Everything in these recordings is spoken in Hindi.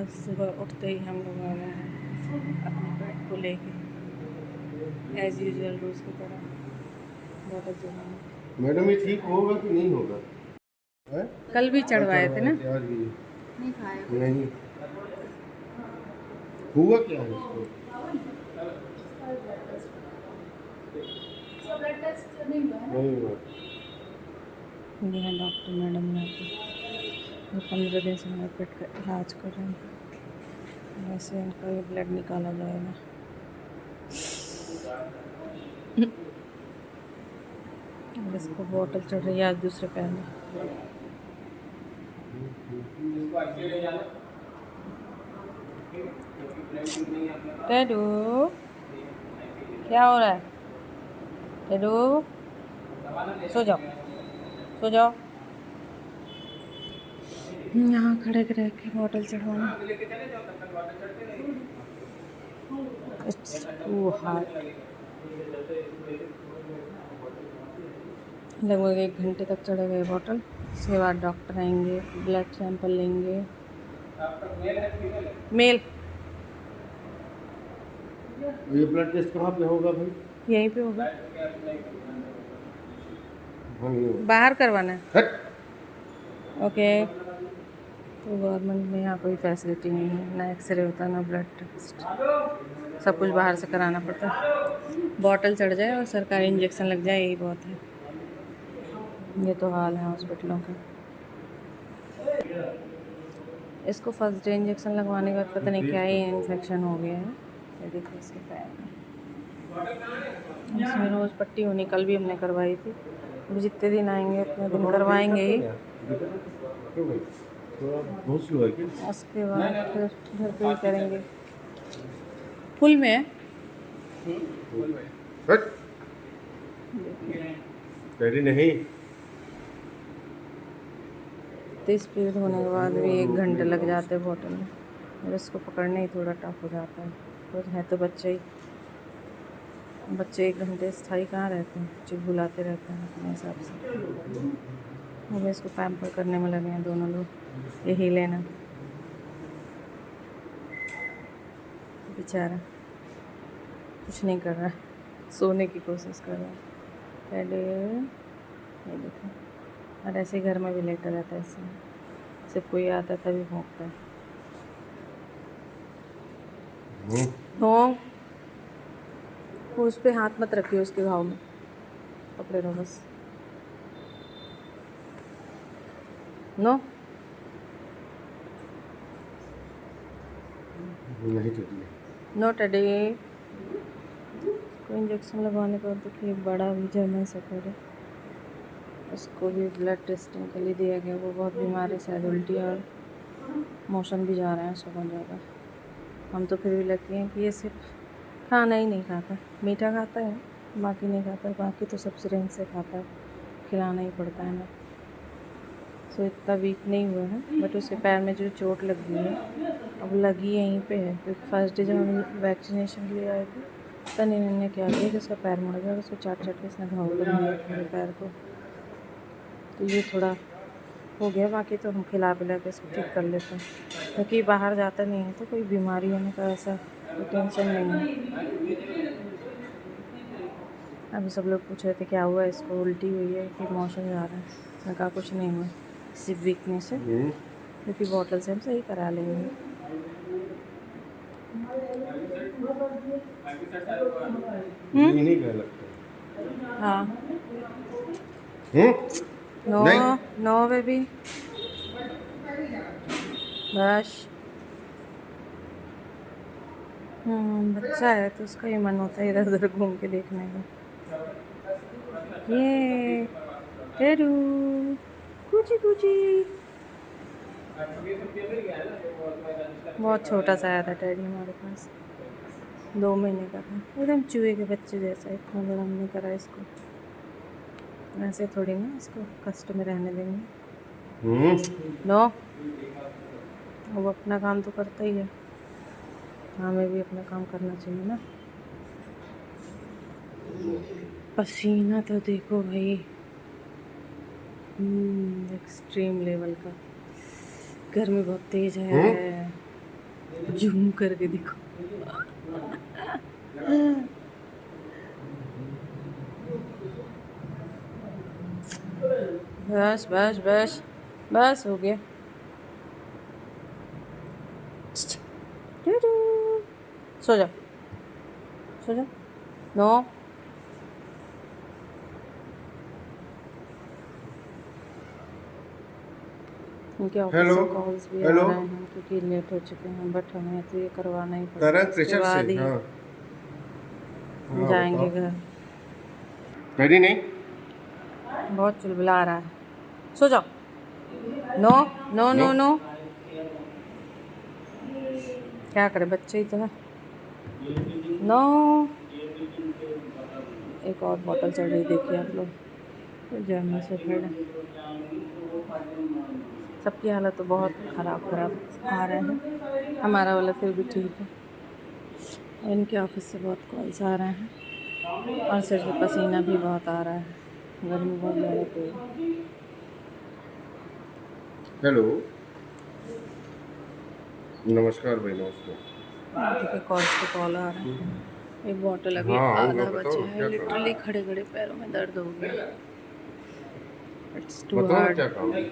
आज सुबह उठते ही हम लोग आ गए हैं अपने पेट को लेके एज यूजुअल रोज़ की तरह बॉटल चढ़ाने। मैडम ये ठीक होगा कि नहीं होगा? है? कल भी चढ़वाए थे ना। आज भी नहीं खाया नहीं हुआ क्या है इसको? नहीं हुआ। ये है डॉक्टर मैडम यहाँ पे जो 15 दिन से मेरे पेट का इलाज कर रहे हैं। वैसे इनका ये ब्लड निकाला जाएगा। और इसको बॉटल चढ़ रही है आज दूसरे पैर में। टेडू क्या हो रहा है? टेडू सो जाओ, सो जाओ। यहाँ खड़े रह के बॉटल चढ़वाना। It's too hard. लगभग 1 घंटे तक चढ़ेगा ये बॉटल। उसके बाद डॉक्टर आएंगे, ब्लड सैंपल लेंगे। मेल। ये ब्लड टेस्ट कहाँ पे होगा भाई? यहीं पे होगा। हाँ ये होगा। बाहर करवाना है। हट! ओके। तो गवर्नमेंट में यहाँ कोई फैसिलिटी नहीं है, ना एक्सरे होता ना ब्लड टेस्ट, सब कुछ बाहर से कराना पड़ता है। बॉटल चढ़ जाए और सरकारी इंजेक्शन लग जाए यही बहुत है। ये तो हाल है हॉस्पिटलों का। इसको फर्स्ट डे इंजेक्शन लगवाने के बाद पता नहीं क्या ही इन्फेक्शन हो गया है। ये देखो इसके पैर में, इसमें रोज़ पट्टी होनी, कल भी हमने करवाई थी। अब जितने दिन आएंगे उतने दिन करवाएंगे ही। बहुत स्लो है क्या? उसके बाद फिर घर पे ही करेंगे। फुल में है। हट! डैडी नहीं। 30 पीरियड होने के बाद भी 1 घंटे लग जाते हैं बॉटल में, और इसको पकड़ने ही थोड़ा टफ हो जाता है। तो है तो बच्चे ही, बच्चे 1 घंटे स्थायी कहाँ रहते हैं, चिल्लाते रहते हैं अपने हिसाब से। अब इसको पैम्पर करने में लगे हैं दोनों लोग। यही लेना बेचारा कुछ नहीं कर रहा है, सोने की कोशिश कर रहा है। पहले ये देखो, और ऐसे ही घर में भी लेटा रहता है, इसमें सिर्फ कोई आता है तभी भौंकता है। हो उस पे हाथ मत रखिए, उसके घाव में पकड़े रहो बस। नो नहीं टूटी। नो टडी। कोई इंजेक्शन लगवाने के बाद देखिए बड़ा भी जर्मन शेफर्ड है, उसको भी ब्लड टेस्टिंग के लिए दिया गया। वो बहुत बीमार है, शायद उल्टी और मोशन भी जा रहे हैं उसको बहुत ज़्यादा। हम तो फिर भी लकी हैं कि ये सिर्फ खाना ही नहीं खाता, मीठा खाता है बाकी नहीं खाता। बाकी तो सब सिरिंज से खाता है, खिलाना ही पड़ता है ना। सो इतना वीक नहीं हुआ है, बट उसके पैर में जो चोट लग गई है अब लगी यहीं पे है। क्योंकि फर्स्ट डे जब हम वैक्सीनेशन के लिए आए थे तब इन्होंने क्या किया कि उसका पैर मुड़ गया और उसको चाट चाट के इसने घाव कर दिया पूरे पैर को। तो ये थोड़ा हो गया, बाकी तो हम खिला पिला के इसको ठीक कर लेते हैं। क्योंकि बाहर जाता नहीं है तो कोई बीमारी होने का ऐसा कोई टेंशन नहीं है। अभी सब लोग पूछ रहे थे क्या हुआ, इसको उल्टी हुई है कि मोशन जा रहा है। मैंने कहा कुछ नहीं हुआ, सिर्फ वीकनेस है, क्योंकि बॉटल से हम सही करा लेंगे। नहीं क्या लगता है? हाँ। नो नहीं। नो बेबी, बस। बच्चा है तो उसका ही मन होता है इधर उधर घूम के देखने का। ये टेडू कुची कुची बहुत छोटा सा आया था टेडी हमारे पास, 2 महीने का था, एकदम चूहे के बच्चे जैसा। इतना बड़ा हमने करा इसको, ऐसे थोड़ी ना इसको कष्ट में रहने देंगे। नो, वो अपना काम तो करता ही है, हमें भी अपना काम करना चाहिए ना। पसीना तो देखो भाई, एक्सट्रीम लेवल का। गर्मी बहुत तेज है। जूम करके देखो। बस बस बस बस हो गया। सो जा, सो जा। नो, उनके ऑफिस हेलो, से कॉल्स भी आ हेलो। रहे हैं क्योंकि लेट हो चुके हैं, बट हमें तो ये करवाना ही कर पड़ेगा। रहा है उसके प्रेशर बाद से। ही हाँ हम हाँ, जाएंगे बताओ। घर। डैडी नहीं। बहुत चुलबुला रहा है, सो जाओ। नो नो नो नो, क्या करे, बच्चे ही तो है। नो, एक और बॉटल चढ़ रही, देखिए आप लोग, तो जर्मन शेफर्ड है। सबकी हालत तो बहुत ख़राब आ रहे हैं, हमारा वाला फिर भी ठीक है। और इनके ऑफिस से बहुत कॉल्स आ रहे हैं और सिर से पसीना भी बहुत आ रहा है, गर्मी बहुत ज़्यादा तेज है। हेलो, नमस्कार भाई, नमस्कार। देखिए कॉल्स पे कॉल आ रहा है। एक बॉटल अभी हाँ आऊँगा, आधा बताओ बचा ना है, क्या लिटरली काम। खड़े खड़े पैरों में दर्द हो गया। इट्स टू बताओ ना हार्ड। क्या काम है।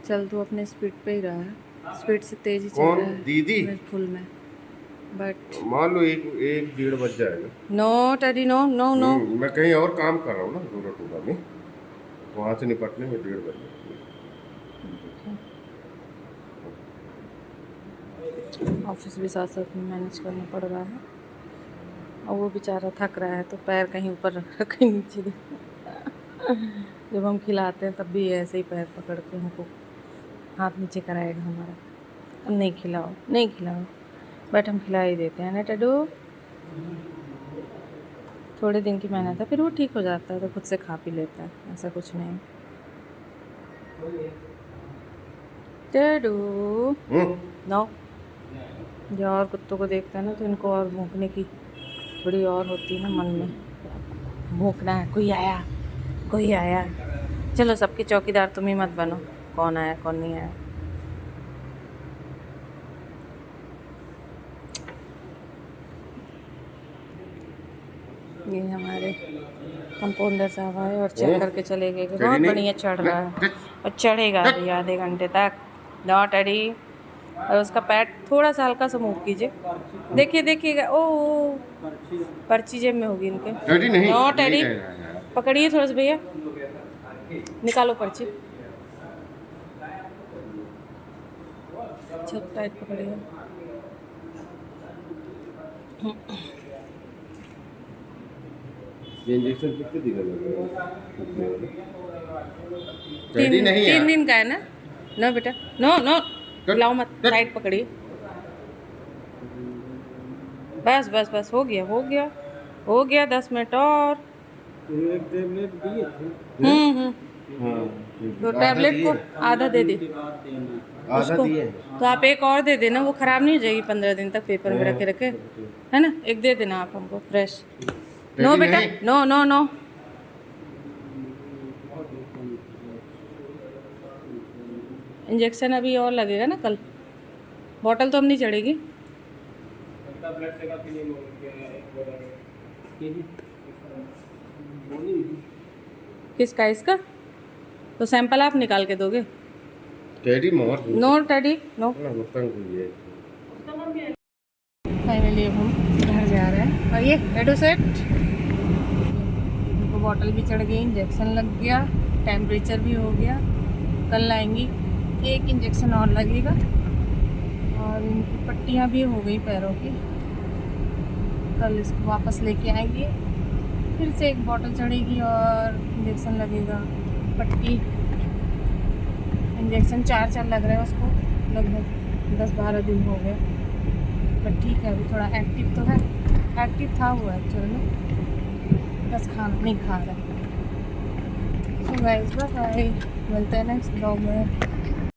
चल तो अपने स्पीड पे ही रहा है, स्पीड से तेज ही चल कौन रहा है दीदी? पूरे फुल में, बट मान लो एक एक 1:30 बज जाएगा। No teddy, no no no. मैं कहीं और काम कर रहा हूँ ना, दूरा टूरा में, वहाँ से निपटने में 1:30 बज जाएगा। ऑफिस भी साथ साथ में मैनेज करना पड़ रहा है और वो बेचारा थक रहा है तो पैर कहीं ऊपर रख रख के नीचे दे। जब हम खिलाते हैं तब भी ऐसे ही पैर पकड़ के हमको हाथ नीचे कराएगा हमारा। अब नहीं खिलाओ, नहीं खिलाओ, बट हम खिला ही देते हैं ना टडू। थोड़े दिन की मेहनत है, फिर वो ठीक हो जाता है तो खुद से खा पी लेता है, ऐसा कुछ नहीं। टडू नो, जो और कुत्तों को देखता है ना तो इनको और भौंकने की थोड़ी और होती है ना मन में, भौंकना है, कोई आया, कोई आया। चलो सबके चौकीदार तुम ही मत बनो, कौन आया कौन नहीं आया। ये हमारे कंपाउंडर साहब आए और चेक करके चले गए कि बहुत बढ़िया चढ़ रहा है और चढ़ेगा अभी आधे घंटे तक। नॉट अड़ी। और उसका पैर थोड़ा सा हल्का सा मूव कीजिए, देखिए देखिएगा। ओ, पर्ची जेब में होगी इनके। डैडी नहीं, नॉट यही अड़ी, रह रहा है यार। पकड़िए थोड़ा सा भैया, निकालो पर्ची, सब टाइट पकड़िए। ये इंजेक्शन कितने दिन का लगेगा? तीन डैडी नहीं तीन यार। दिन का है ना? नो बेटा, नो नो, हिलाओ मत, टाइट पकड़िए। बस बस बस, हो गया हो गया हो गया, 10 मिनट और। एक टेबलेट दिए थे। हाँ, तो आधा टैबलेट दिए को हैं। आधा दे दे आधा उसको, दिए हैं। तो आप एक और दे देना, वो ख़राब नहीं हो जाएगी 15 दिन तक पेपर में रखे रखे, है ना? एक दे देना आप हमको फ्रेश। नो डैडी बेटा, नहीं। No no no. इंजेक्शन अभी और लगेगा ना कल, बॉटल तो अब नहीं चढ़ेगी। किसका, इसका? तो सैंपल आप निकाल के दोगे? डैडी मार दूँ। No daddy no. ना तंग हुई है। फाइनली अब हम घर जा रहे हैं और ये हेडो सेट, उनको बॉटल भी चढ़ गई, इंजेक्शन लग गया, टेम्परेचर भी हो गया। कल लाएंगी, एक इंजेक्शन और लगेगा और इनकी पट्टियाँ भी हो गई पैरों की। कल इसको वापस लेके आएंगे, फिर से एक बॉटल चढ़ेगी और इंजेक्शन लगेगा। पट्टी इंजेक्शन 4 लग रहे हैं उसको, लगभग 10-12 दिन हो गए, पर ठीक है अभी थोड़ा एक्टिव तो है, एक्टिव था वो एक्चुअली में, बस खाना नहीं खा रहा है। सो गाइस बाय बाय, मिलते हैं नेक्स्ट ब्लॉग में।